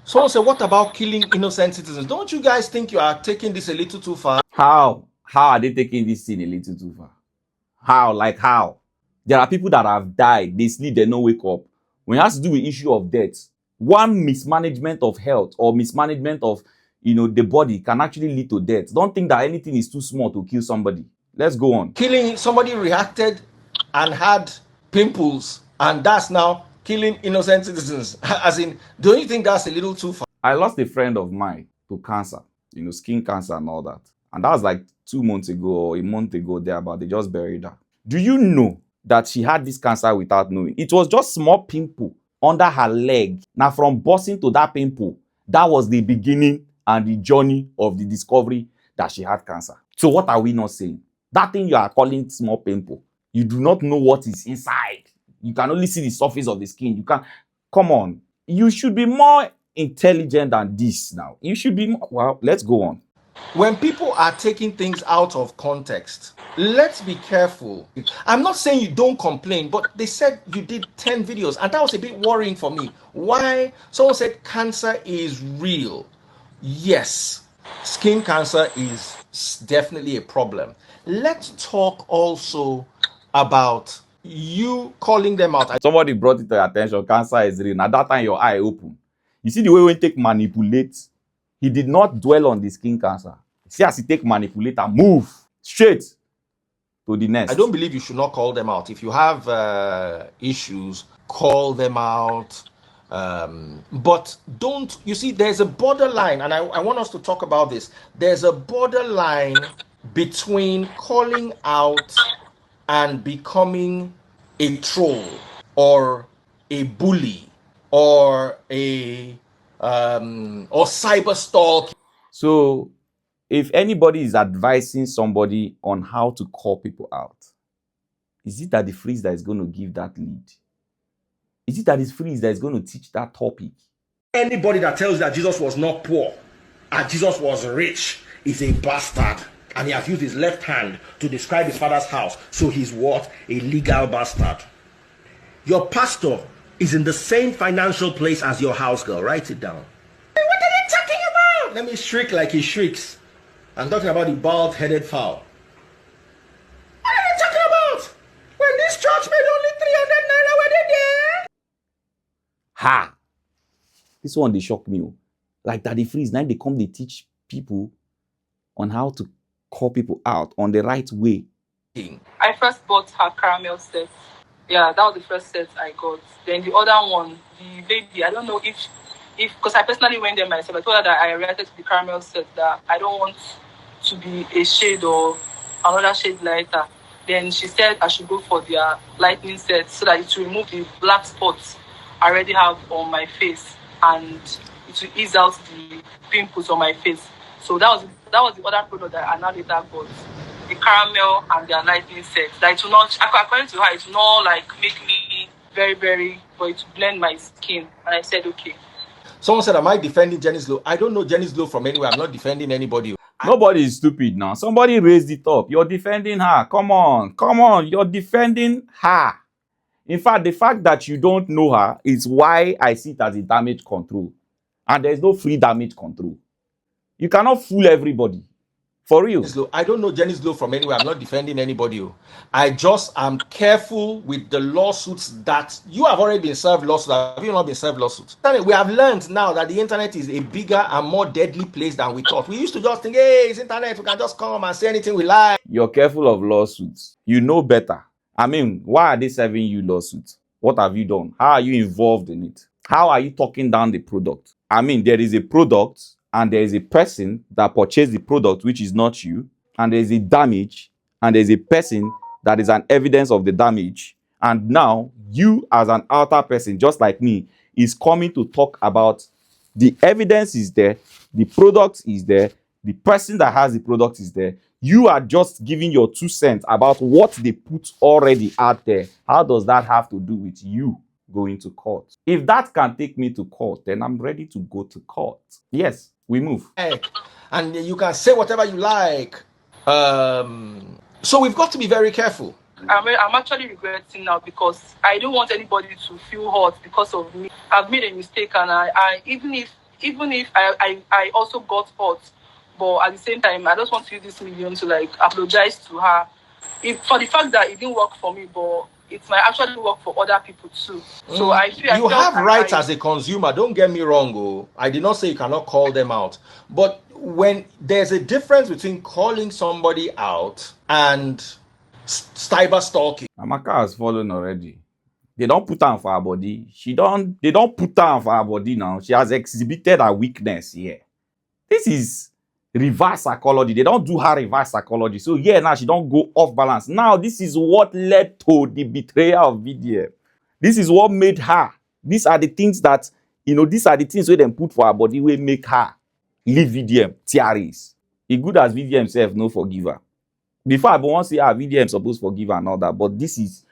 Someone said, what about killing innocent citizens? Don't you guys think you are taking this a little too far? How are they taking this thing a little too far? How? Like how? There are people that have died, they sleep, they no wake up. When it has to do with issue of death, one mismanagement of health or mismanagement of the body can actually lead to death. Don't think that anything is too small to kill somebody. Let's go on. Killing somebody reacted and had pimples, and that's now killing innocent citizens. As in, don't you think that's a little too far? I lost a friend of mine to cancer, skin cancer and all that. And that was like 2 months ago or a month ago there, but they just buried her. Do you know that she had this cancer without knowing? It was just small pimple under her leg. Now from busting to that pimple, that was the beginning and the journey of the discovery that she had cancer. So what are we not saying? That thing you are calling small pimple, you do not know what is inside. You can only see the surface of the skin. You can't. Come on. You should be more intelligent than this now. You should be more. Well, let's go on. When people are taking things out of context, let's be careful. I'm not saying you don't complain, but they said you did 10 videos, and that was a bit worrying for me. Why? Someone said cancer is real. Yes, skin cancer is definitely a problem. Let's talk also about you calling them out. Somebody brought it to your attention. Cancer is real. Now that time your eye open. You see the way when take manipulate, he did not dwell on the skin cancer. See as he take manipulate and move straight to the next. I don't believe you should not call them out. If you have issues, call them out. But don't, you see, there's a borderline, and I want us to talk about this. There's a borderline between calling out and becoming a troll or a bully or a or cyber stalk. So if anybody is advising somebody on how to call people out, is it that the freeze that is going to give that lead? Is it that it's freeze that is going to teach that topic? Anybody that tells you that Jesus was not poor and Jesus was rich is a bastard. And he has used his left hand to describe his father's house. So he's what? A legal bastard. Your pastor is in the same financial place as your house girl. Write it down. What are you talking about? Let me shriek like he shrieks. I'm talking about the bald-headed fowl. What are you talking about? When this church made only 300 naira, were they there? Ha! This one, they shock me. Like Daddy Freeze, now they come, they teach people on how to call people out on the right way. I first bought her caramel set. Yeah, that was the first set I got. Then the other one, the baby, I don't know if because I personally went there myself. I told her that I reacted to the caramel set that I don't want to be a shade or another shade lighter. Then she said I should go for their lightning set so that it will remove the black spots I already have on my face and it will ease out the pimples on my face. So that was the other product that I now later got. The caramel and their lightning set. That it will not, according to her, it will not like make me very, very, but it will blend my skin. And I said, okay. Someone said, am I defending Jenny's Low? I don't know Jenny's Low from anywhere. I'm not defending anybody. Nobody is stupid now. Somebody raised it up. You're defending her. Come on. You're defending her. In fact, the fact that you don't know her is why I see it as a damage control. And there's no free damage control. You cannot fool everybody. For real. I don't know Jenny's Low from anywhere. I'm not defending anybody. I just am careful with the lawsuits that you have already been served lawsuits. Have you not been served lawsuits? We have learned now that the internet is a bigger and more deadly place than we thought. We used to just think, hey, it's internet. We can just come and say anything we like. You're careful of lawsuits. You know better. I mean, why are they serving you lawsuits? What have you done? How are you involved in it? How are you talking down the product? I mean, there is a product and there is a person that purchased the product, which is not you, and there is a damage, and there is a person that is an evidence of the damage, and now you as an outer person, just like me, is coming to talk about the evidence is there, the product is there, the person that has the product is there. You are just giving your 2 cents about what they put already out there. How does that have to do with you going to court? If that can take me to court, then I'm ready to go to court. Yes. We move. And you can say whatever you like. So we've got to be very careful. I'm actually regretting now because I don't want anybody to feel hurt because of me. I've made a mistake and I even if even if I also got hurt, but at the same time, I just want to use this medium to like apologize to her. If for the fact that it didn't work for me, but it might actually work for other people too. So I feel You have rights as a consumer. Don't get me wrong. Oh, I did not say you cannot call them out. But when there's a difference between calling somebody out and cyber stalking. Amaka has fallen already. They don't put her for her body. They don't put her for her body now. She has exhibited her weakness here. This is reverse psychology. They don't do her reverse psychology. So yeah, now she don't go off balance. Now this is what led to the betrayal of VDM. This is what made her. These are the things that, these are the things where they put for her body will make her leave VDM, TRAs. As good as VDM self, no forgiver. Before I want to say, VDM supposed to forgive her and all that. But this is,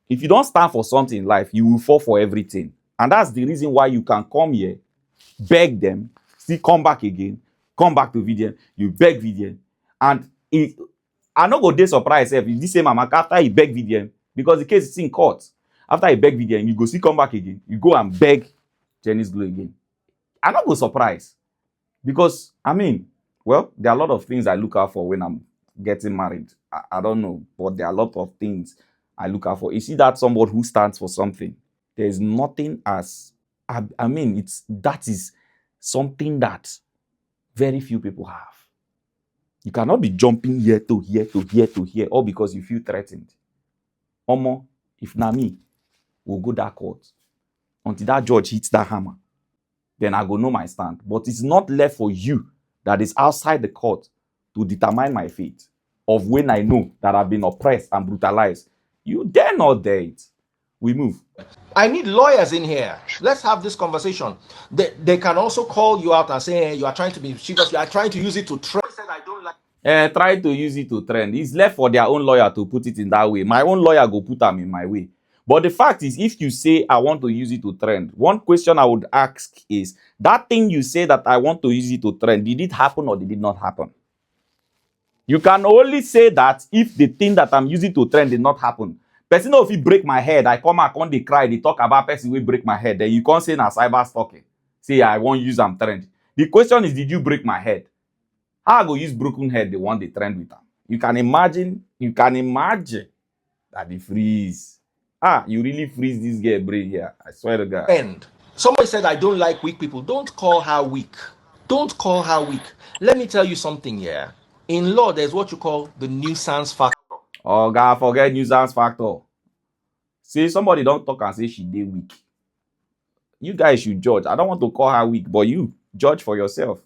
if you don't stand for something in life, you will fall for everything. And that's the reason why you can come here, beg them, still come back again, come back to VDM, you beg VDM. And I'm not going to surprise if this same Amaka, after he beg VDM, because the case is in court, after he beg VDM, you go see come back again, you go and beg Janice Glow again. I'm not going to surprise. Because, well, there are a lot of things I look out for when I'm getting married. I don't know, but there are a lot of things I look out for. You see that somebody who stands for something, there's nothing as, that is something that very few people have. You cannot be jumping here to here to here to here, all because you feel threatened. Omo, if na me, we'll go that court. Until that judge hits that hammer, then I go know my stand. But it's not left for you that is outside the court to determine my fate of when I know that I've been oppressed and brutalized. You dare not dare it. We move. I need lawyers in here. Let's have this conversation. They can also call you out and say, hey, you are trying to be mischievous. You are trying to use it to trend. Try to use it to trend. It's left for their own lawyer to put it in that way. My own lawyer go put them in my way. But the fact is, if you say, I want to use it to trend, one question I would ask is, that thing you say that I want to use it to trend, did it happen or did it not happen? You can only say that if the thing that I'm using to trend did not happen. Person, if you break my head, I come out, on they cry, they talk about person will break my head. Then you can't say na cyber stalking. Say, I won't use them trend. The question is, did you break my head? How I go use broken head, the one they trend with them? You can imagine that they freeze. You really freeze this girl brain here. I swear to God. And somebody said, I don't like weak people. Don't call her weak. Don't call her weak. Let me tell you something here. In law, there's what you call the nuisance factor. Oh, God, forget nuisance factor. Say somebody don't talk and say she dey weak. You guys should judge. I don't want to call her weak, but you judge for yourself.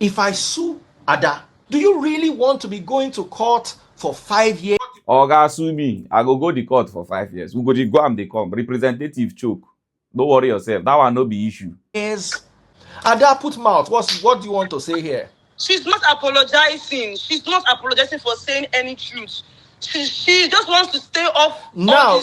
If I sue Ada, do you really want to be going to court for 5 years? Oga sue me. I go the court for 5 years. We go am dey come. Representative choke. Don't worry yourself. That one no be issue. Yes. Ada put mouth. What do you want to say here? She's not apologizing. She's not apologizing for saying any truth. She just wants to stay off. Now,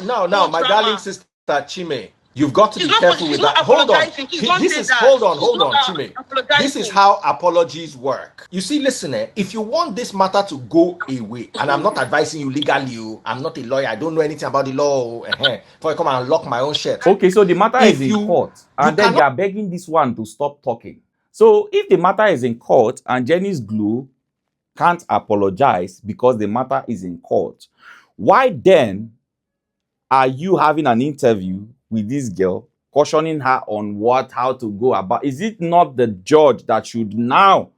my darling sister Chime, you've got to be careful with that. Hold on. Hold on, Chime. This is how apologies work. You see, listener, if you want this matter to go away, and I'm not advising you legally, I'm not a lawyer, I don't know anything about the law, before I come and lock my own shirt. Okay, so the matter is in court, and then they are begging this one to stop talking. So if the matter is in court and Janice Glow can't apologize because the matter is in court, why then are you having an interview with this girl, cautioning her on how to go about? Is it not the judge that should now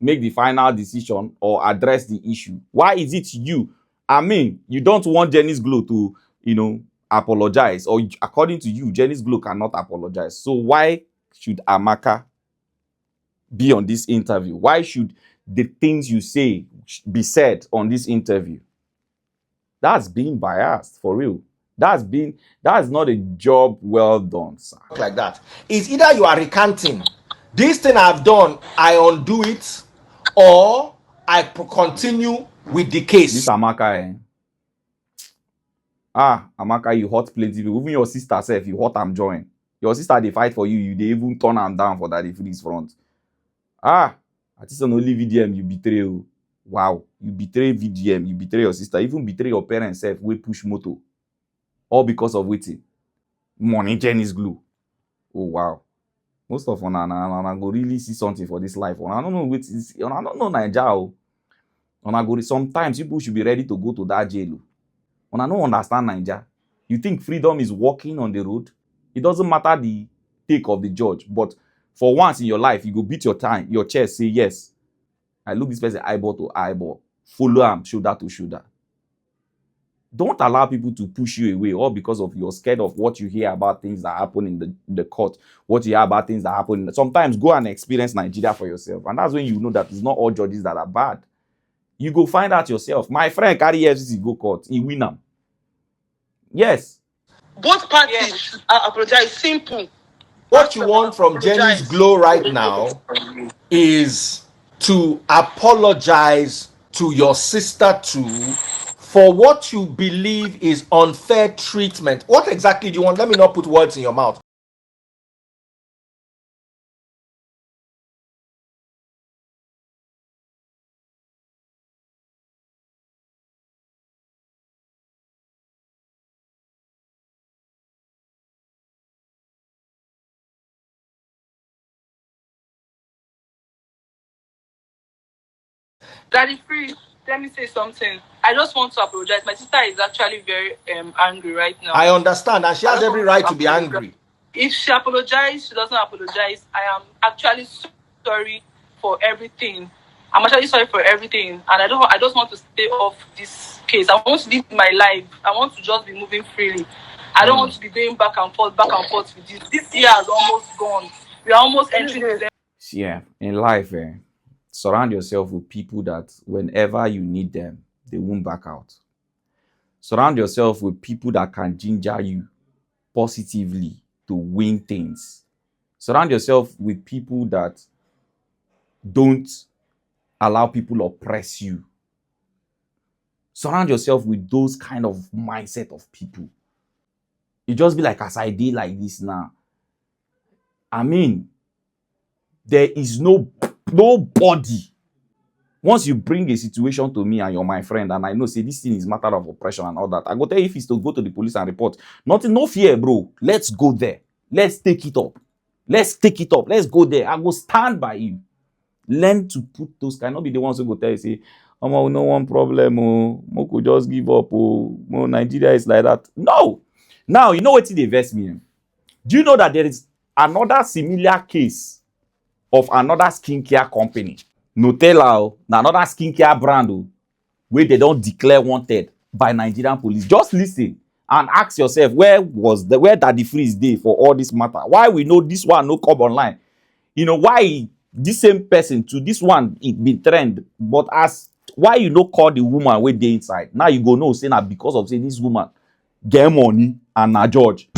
make the final decision or address the issue? Why is it you? You don't want Janice Glow to, apologize, or according to you, Janice Glow cannot apologize. So why should Amaka be on this interview? Why should the things you say be said on this interview? That's being biased, for real. That's not a job well done, sir. Like that. It's either you are recanting, this thing I've done, I undo it, or I continue with the case. This Amaka, Amaka, you hurt plenty people. Even your sister self, you hurt am join. Your sister, they fight for you, they even turn am down for that they freeze front. At least on only VDM, you betray. Wow, you betray VDM, you betray your sister, even betray your parents self, we push moto. All because of waiting. Money Janice Glow. Oh, wow. Most of una go really see something for this life. I don't know what is. I don't know Naija. Sometimes people should be ready to go to that jail. I don't understand Naija. You think freedom is walking on the road? It doesn't matter the take of the judge, but for once in your life, you go beat your chest, say yes. I look this person eyeball to eyeball, follow him shoulder to shoulder. Don't allow people to push you away, all because of you're scared of what you hear about things that happen in the court, what you hear about things that happen. Sometimes go and experience Nigeria for yourself, and that's when you know that it's not all judges that are bad. You go find out yourself. My friend carry FCC go court, he win am. Yes. Both parties apologize. Simple. What you want from Jenny's Glow right now is to apologize to your sister too for what you believe is unfair treatment. What exactly do you want? Let me not put words in your mouth. Daddy Free, let me say something. I just want to apologize. My sister is actually very angry right now. I understand, and she has every right to be angry. If she apologizes, she doesn't apologize. I am actually sorry for everything. I'm actually sorry for everything, and I just want to stay off this case. I want to live my life. I want to just be moving freely. I don't want to be going back and forth with this. This year has almost gone. We are almost entering December. Yeah, in life, surround yourself with people that whenever you need them, they won't back out. Surround yourself with people that can ginger you positively to win things. Surround yourself with people that don't allow people oppress you. Surround yourself with those kind of mindset of people. You just be like, as I did like this now. I mean, there is nobody. Once you bring a situation to me and you're my friend, and I know, say this thing is matter of oppression and all that, I go tell you if it's to go to the police and report. Nothing, no fear, bro. Let's go there. Let's take it up. Let's take it up. Let's go there. I go stand by you. Learn to put those kind. Not be the ones who go tell you, say, oh, no one problem. Oh, we could just give up. Oh, Nigeria is like that. No. Now, you know what they vex me? Do you know that there is another similar case of another skincare company? Nutella, another skincare brand where they don't declare wanted by Nigerian police. Just listen and ask yourself, where Daddy Freeze day for all this matter? Why we know this one no come online? You know why this same person to this one it been trend, but as why you no call the woman where they inside? Now you go know say na because of say this woman get money and na George.